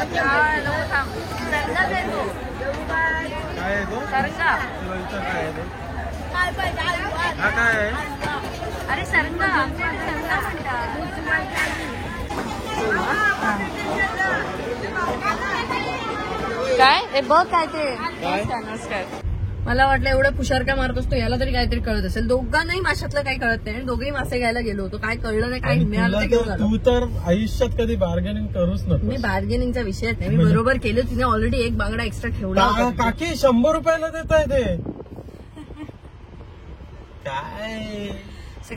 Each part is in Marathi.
काय आहे तो? सरंगा. काय आहे तो? हा काय आहे? अरे सरंगा सरंगा म्हणतात. काय बघ काय ते. नमस्कार. मला वाटलं एवढं पुशार का मारत असतो, याला तरी काहीतरी कळत असेल. दोघांनाही माशातलं काही कळत नाही. दोघेही मासे घ्यायला गेलो होतो, काय कळलं नाही, काही मिळालं. तू तर आयुष्यात कधी बार्गेनिंग करूच नको. मी बार्गेनिंगचा विषयच नाही, मी बरोबर केलं. तिने ऑलरेडी एक बांगडा एक्स्ट्रा ठेवला. काकी 100 रुपयाला देत आहे ते काय.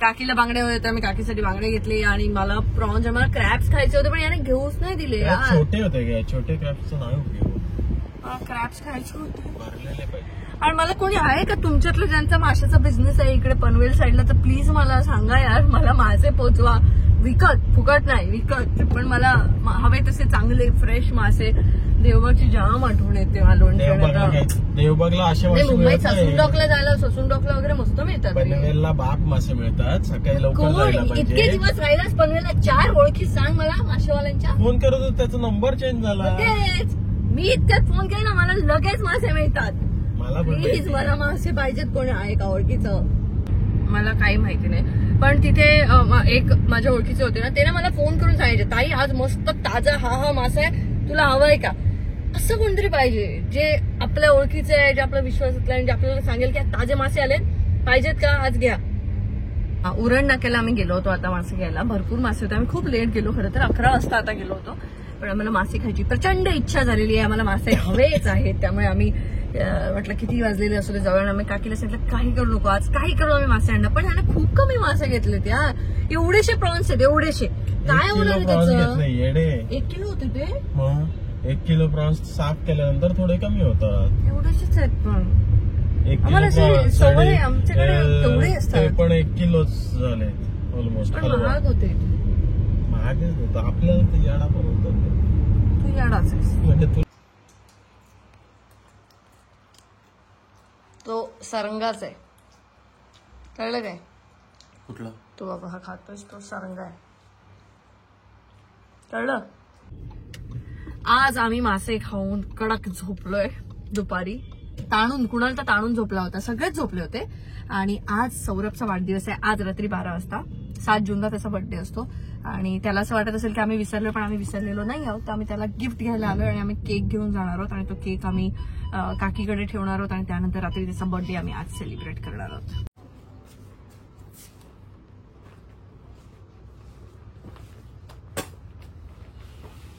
काकीला बांगडे होते, मी काकीसाठी बांगडे घेतले आणि मला प्रॉन्स, मला क्रॅप्स खायचे होते पण याने घेऊच नाही दिले. छोटे होते का? छोटे क्रॅप्सचं नाही उपयोग. क्रॅप्स खायचे होते भरलेले पाहिजे. आणि मला कोणी आहे का तुमच्यातलं ज्यांचा माशाचा बिझनेस आहे इकडे पनवेल साईडला, तर प्लीज मला सांगा यार. मला मासे पोचवा विकत, फुकट नाही विकत, पण मला हवे तसे चांगले फ्रेश मासे. देवबागची जाम आठवण येते देवबागला असे मुंबईत ससून डॉकला जायला, ससून डॉकला वगैरे मस्त मिळतात. पनवेलला बाप मासे मिळतात. सकाळी लवकर जायला पाहिजे. इतके दिवस राहिलास पनवेलला, 4 ओळखी सांग मला मासेवाल्यांच्या. फोन करत होतो, त्याचा नंबर चेंज झाला. मी इतक्यात फोन केला ना, मला लगेच मासे मिळतात. मला प्लीज मला मासे पाहिजेत. कोणी आहे का ओळखीचं? मला काही माहिती नाही, पण तिथे एक माझ्या ओळखीचे होते ना, ते ना मला फोन करून सांगायचे, ताई आज मस्त ताजा हा मासा आहे, तुला हवाय का? असं कोणतरी पाहिजे जे आपल्या ओळखीचे आहे, जे आपल्या विश्वासातलं आहे, जे आपल्याला सांगेल की ताजे मासे आले पाहिजेत का, आज घ्या. उरण नाक्याला आम्ही गेलो होतो आता मासे घ्यायला. भरपूर मासे होते. आम्ही खूप लेट गेलो, खरं तर 11 वाजता आता गेलो होतो, पण आम्हाला मासे खायची प्रचंड इच्छा झालेली आहे. आम्हाला मासे हवेच आहेत, त्यामुळे आम्ही म्हटलं किती वाजलेले असू दे जवळ. आम्ही काकीला सांगितलं काही करू नको, आज काही करू आम्ही मासे आणणार. पण ह्याने खूप कमी मासे घेतलेत यार. एवढेशे प्रॉन्स आहेत, एवढेशे. काय होणार त्याचं? 1 किलो होते ते. 1 किलो प्रॉन्स साफ केल्यानंतर थोडे कमी होतात. एवढेशेच आहेत पण आम्हाला सवय आमच्याकडे तेवढे असतात. पण 1 किलोच झाले ऑलमोस्ट. पण महाग होते. महागच होतं आपल्याला. याडा पण होतं. तू याडाच आहेस. म्हणजे तो सरंगाच आहे, कळलं काय? कुठला? तो बाबा हा खातोस तो सरंगा आहे, कळलं? आज आम्ही मासे खाऊन कडक झोपलोय दुपारी. ताणून, कुणाला तर ताणून झोपला होता, सगळेच झोपले होते. आणि आज सौरभचा वाढदिवस आहे, आज रात्री 12 वाजता. 7 जूनला त्याचा बर्थडे असतो आणि त्याला असं वाटत असेल की आम्ही विसरलो, पण आम्ही विसरलेलो नाही आहोत. आम्ही त्याला गिफ्ट घ्यायला आलोय आणि आम्ही केक घेऊन जाणार आहोत आणि तो केक आम्ही काकीकडे ठेवणार आहोत आणि त्यानंतर रात्री त्याचा बर्थडे आम्ही आज सेलिब्रेट करणार आहोत.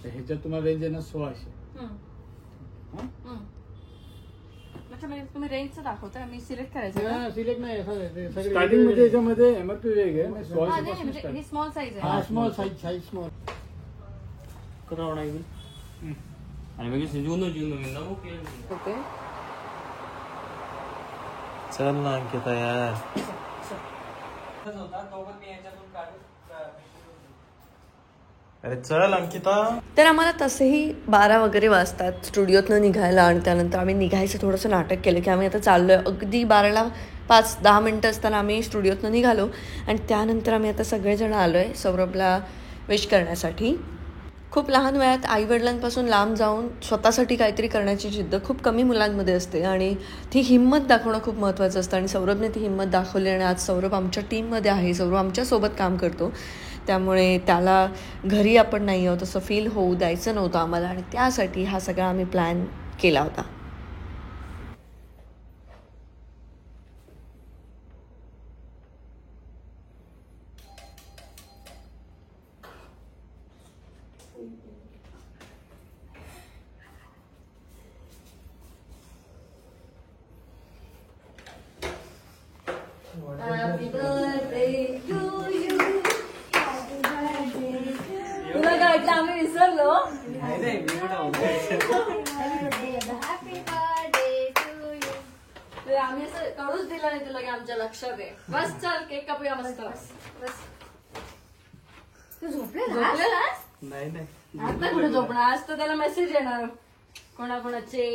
ह्याच्यात तुम्हाला रेंज आहे ना 1600. तुम्ही रेंजचं दाखवता, मी सिलेक्ट करायचं. सिलेक्ट नाही, स्टार्टिंग मध्ये याच्यामध्ये एमआरपी वेग आहे. 1600 ही स्मॉल साईज आहे. स्मॉल साईज स्मॉल करावं आणि ओके. चल ना अंकिता यार. अरे चल अंकिता. तर आम्हाला तसेही 12 वगैरे वाजतात स्टुडिओतनं निघायला आणि त्यानंतर आम्ही निघायचं थोडंसं नाटक केलं की आम्ही आता चाललोय. अगदी 12ला 5-10 मिनिटं असताना आम्ही स्टुडिओतनं निघालो आणि त्यानंतर आम्ही आता सगळेजण आलोय सौरभला विश करण्यासाठी. खूप लहान वयात आईवडिलांपासून लांब जाऊन स्वतःसाठी काहीतरी करण्याची जिद्द खूप कमी मुलांमध्ये असते आणि ती हिंमत दाखवणं खूप महत्त्वाचं असतं आणि सौरभने ती हिंमत दाखवली आणि आज सौरभ आमच्या टीममध्ये आहे. सौरभ आमच्यासोबत काम करतो, त्यामुळे त्याला घरी आपण नाही आहोत असं फील होऊ द्यायचं नव्हतं आम्हाला आणि त्यासाठी हा सगळा आम्ही प्लॅन केला होता. Happy birthday to you. Happy birthday to you. तुला काय वाटलं आम्ही विसरलो? नाही Happy birthday to you. ते आम्ही असं कळूच दिलं नाही तुला की आमच्या लक्षात आहे. बस चल केक कापूया मस्त. बस. तू झोपलेलास? नाही आता कुठे झोपणार? आज तर त्याला मेसेज येणार कोणाकोणाचे.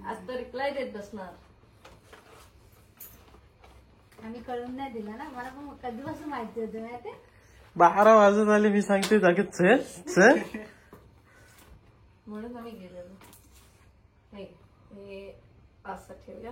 आज तर रिप्लाय देत बसणार. आम्ही कळून नाही दिला ना, मला पण कधीपासून माहिती होतं माहिती. 12 वाजत आले, मी सांगते जागेत चल चल. म्हणून आम्ही गेलेलो. नाही हे असं ठेवूया.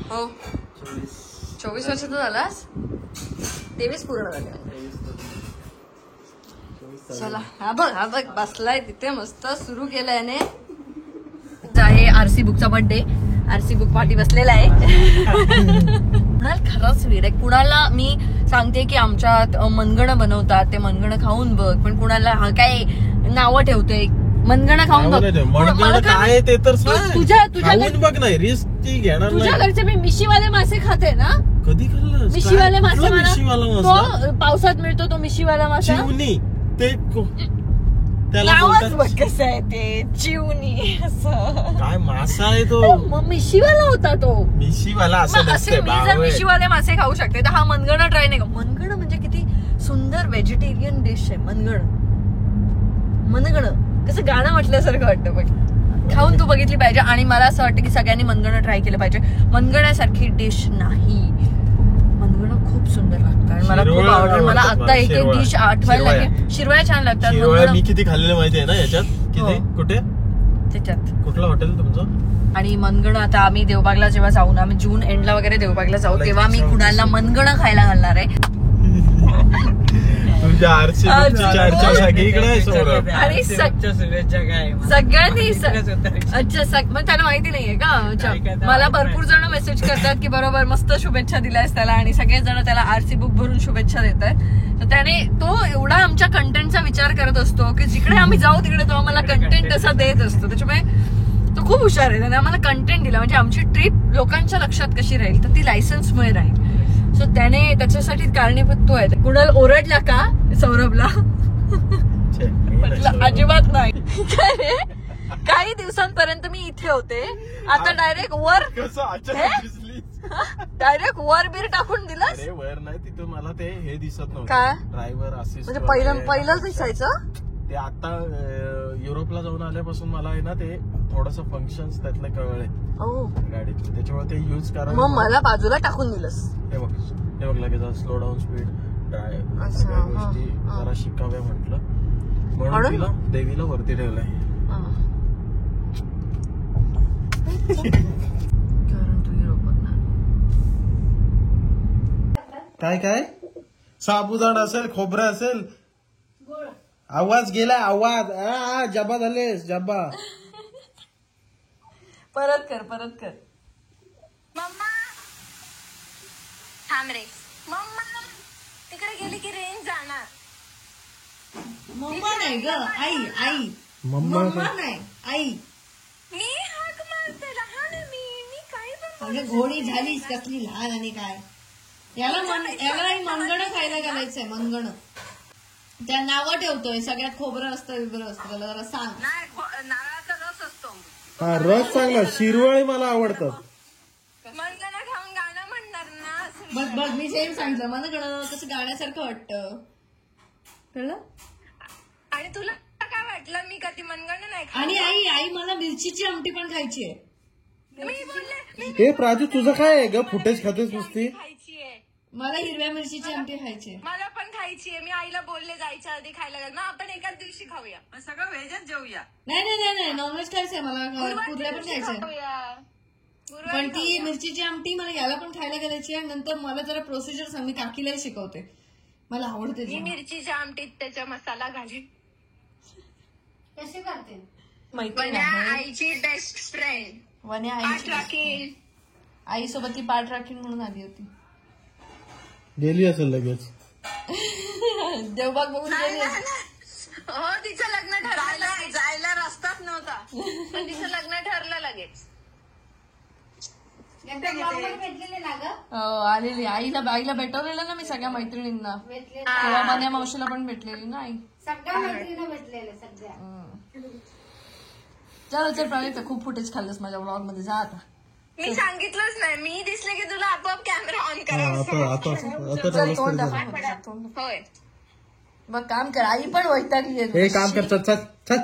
हो 24 वर्षाचा झालास. 23 पूर्ण झाले. चला हा बघ बसलाय तिथे मस्त सुरू केलाय ने. आहे आरसी बुकचा बर्थडे. आरसी बुक पार्टी बसलेला आहे. कुणाल खरंच वेड आहे. कुणाला मी सांगते की आमच्यात मनगणं बनवतात ते मनगणं खाऊन बघ. पण कुणाला हा काय नावं ठेवते मनगणं खाऊन बघ. काय ते तर तुझ्या बघ नाही रिस्क ती घेणार. तुझ्या घरचे मी मिशीवाले मासे खाते ना. कधी खाल्लं मिशीवाले मासे मिशीवाला तो पावसात मिळतो तो मिशीवाला मासा. चिवणी ते त्याला नावच बघ कसं आहे ते चिवणी असं. काय मासा आहे तो. मग मिशीवाला होता तो. मिशीवाला मग असे मी जर मिशीवाले मासे खाऊ शकते तर हा मनगणं ट्राय नाही का. मनगणं म्हणजे किती सुंदर व्हेजिटेरियन डिश आहे मनगणं. मनगणं कसं गाणं म्हटल्यासारखं वाटतं बघ. खाऊन तू बघितली पाहिजे. आणि मला असं वाटतं की सगळ्यांनी मनगणं ट्राय केलं पाहिजे. मनगण्यासारखी डिश नाही. मनगणं खूप सुंदर लागतं आणि मला खूप आवडतं. मला आता एक एक डिश आठवायला लागेल. शिरवाया छान लागतात. मी किती खाल्लेलं माहिती आहे ना याच्यात. किती कुठे त्याच्यात कुठलं हॉटेल तुमचं. आणि मनगणं आता आम्ही देवबागला जेव्हा जाऊ ना आम्ही जून एंडला वगैरे देवबागला जाऊ तेव्हा मी कुणाला मनगणं खायला घालणार आहे. तुझ्या आरसी चर्चा सगळीकडे सौरभ. आणि शुभेच्छा काय सगळ्यांनी अच्छा मग त्यांना माहिती नाहीये का. अच्छा मला भरपूर जण मेसेज करतात की बरोबर मस्त शुभेच्छा दिल्यास त्याला आणि सगळेच जण त्याला आरसी बुक भरून शुभेच्छा देत आहेत. तर त्याने तो एवढा आमच्या कंटेंटचा विचार करत असतो की जिकडे आम्ही जाऊ तिकडे तो आम्हाला कंटेंट असा देत असतो. त्याच्यामुळे तो खूप हुशार आहे. त्याने आम्हाला कंटेंट दिला म्हणजे आमची ट्रिप लोकांच्या लक्षात कशी राहील तर ती लायसन्समुळे राहील. सो त्याने त्याच्यासाठी कारणीभूत तो आहे. कुणाल ओरडला का सौरभला. अजिबात नाही. काही दिवसांपर्यंत मी इथे होते आता डायरेक्ट वर बीर टाकून दिलंस. वर नाही तिथं मला ते हे दिसत नव्हतं काय ड्रायव्हर असिस्ट म्हणजे पहिलंच दिसायचं. ते आता युरोपला जाऊन आल्यापासून मला आहे ना ते थोडस फंक्शन्स त्यातले कळले गाडीतले. त्याच्यामुळे ते युज करा. मग मला बाजूला टाकून दिलंस. हे बघ लगेच स्लो डाऊन स्पीड सगळ्या गोष्टी जरा शिकाव्या म्हटलं म्हणून तिला देवीला वरती ठेवलंय. काय साबुदाणा असेल खोबरं असेल. आवाज गेला आवाज. जबा झालेस जबा. परत कर. मम्मा थांब रे. मम्मा तिकडे गेली की रेंज जाणार. मम्मा नाही ग आई. मम्मा नाही आई. मी हाक मारते लहान आहे मी काय अगं घोडी झालीस कसली लहान आणि काय. याला मनगणं खायला घालायचंय. मनगणं त्या नावं ठेवतोय. सगळ्यात खोबरं असतं बिबरं असतं. त्याला जरा सांग. नारळाचा रस असतो. हा रस चांगला. शिरवळी मला आवडतं. मनगणं खाऊन गाणं म्हणणार ना. बघ मी सेम सांगितलं. मनगणं कसं गाण्यासारखं वाटतं. कळलं. आणि तुला काय वाटलं मी कधी मनगणं नाही. आणि आई मला मिरचीची आमटी पण खायची आहे. मी बोलले हे प्राजू तुझं काय आहे ग फुटेज खातेस नुसती. खायची आहे. मला हिरव्या मिरचीची आमटी खायची आहे. मला पण खायची आहे. मी आईला बोलले जायच्या आधी खायला लागलं. आपण एकाच दिवशी खाऊया. सगळं व्हेजच जेऊया. नाही नॉनव्हेज खायचंय मला. कुर्ल्या पण खायचंय. पण ती मिरचीची आमटी मला याला पण खायला घालायची आहे. नंतर मला जरा प्रोसिजर सांग. मी काकीलाही शिकवते. मला आवडते. मिरचीच्या आमटीत त्याचा मसाला घाली. कसे करते मैत्रीण आहे. आईची बेस्ट फ्रेंड. वन्या आईची आईसोबत ती पाठ राखीन म्हणून आली होती. गेली असेल लगेच. देवबाग बघून गेली. हो तिचं लग्न ठरलं. जायला रस्ताच नव्हता पण तिचं लग्न ठरलं लगेच. भेटलेले ना ग आलेली. आईला भेटवलेलं ना मी सगळ्या मैत्रिणींना. तेव्हा मन्या मावशीला पण भेटलेली ना आई. सगळ्या मैत्रिणी भेटलेले सगळ्या. चल प्राणी खूप फुटेज खाल्लंस माझ्या ब्लॉग मध्ये. जा आता. मी सांगितलंच नाही. मी दिसले की तुला आपोआप कॅमेरा ऑन करायचा. चल तोंड दाखव. होय बघ काम कर. आई पण वैतागली आहे. हे काम कर. चल